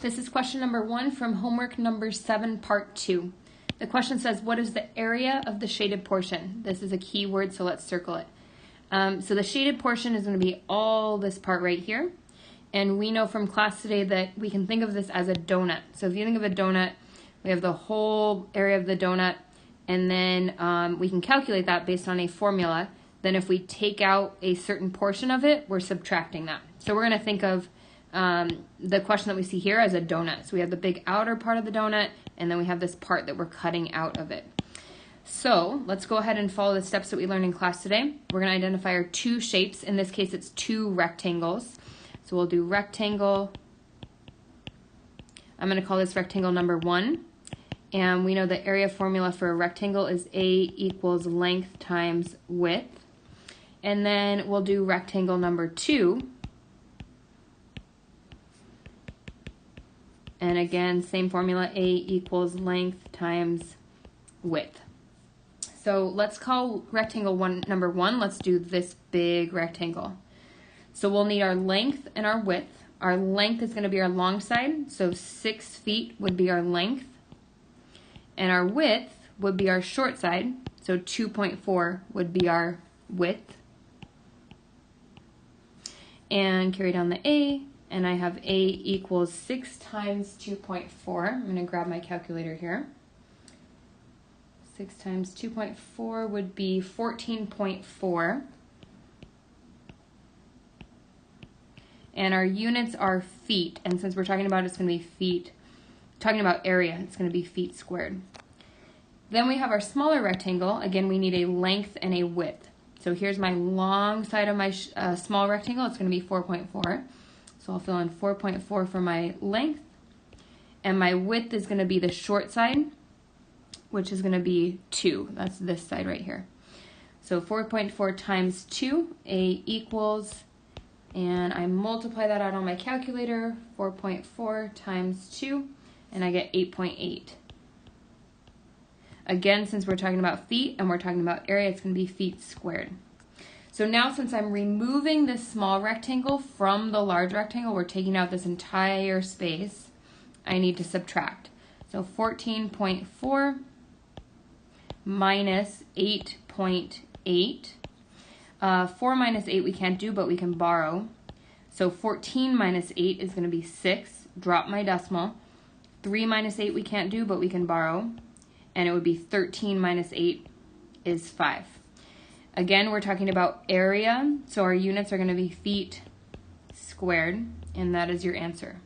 This is question number 1 from homework number 7, part 2. The question says, what is the area of the shaded portion? This is a key word, so let's circle it. So the shaded portion is going to be all this part right here. And we know from class today that we can think of this as a donut. So if you think of a donut, we have the whole area of the donut, and then we can calculate that based on a formula. Then if we take out a certain portion of it, we're subtracting that. So we're going to think of the question that we see here as a donut. So we have the big outer part of the donut, and then we have this part that we're cutting out of it. So let's go ahead and follow the steps that we learned in class today. We're going to identify our two shapes. In this case, it's two rectangles. So we'll do rectangle. I'm going to call this rectangle number 1. And we know the area formula for a rectangle is A equals length times width. And then we'll do rectangle number 2. And again, same formula, A equals length times width. So let's call rectangle number 1, let's do this big rectangle. So we'll need our length and our width. Our length is going to be our long side, so 6 feet would be our length. And our width would be our short side, so 2.4 would be our width. And carry down the A, and I have A equals 6 times 2.4. I'm going to grab my calculator here. 6 times 2.4 would be 14.4. And our units are feet, and since we're talking about it's going to be feet, talking about area, it's going to be feet squared. Then we have our smaller rectangle. Again, we need a length and a width. So here's my long side of my small rectangle. It's going to be 4.4. So I'll fill in 4.4 for my length. And my width is going to be the short side, which is going to be 2. That's this side right here. So 4.4 times 2, A equals, and I multiply that out on my calculator, 4.4 times 2, and I get 8.8. Again, since we're talking about feet and we're talking about area, it's going to be feet squared. So now since I'm removing this small rectangle from the large rectangle, we're taking out this entire space, I need to subtract. So 14.4 minus 8.8. 4 minus 8 we can't do, but we can borrow. So 14 minus 8 is going to be 6. Drop my decimal. 3 minus 8 we can't do, but we can borrow. And it would be 13 minus 8 is 5. Again, we're talking about area, so our units are going to be feet squared, and that is your answer.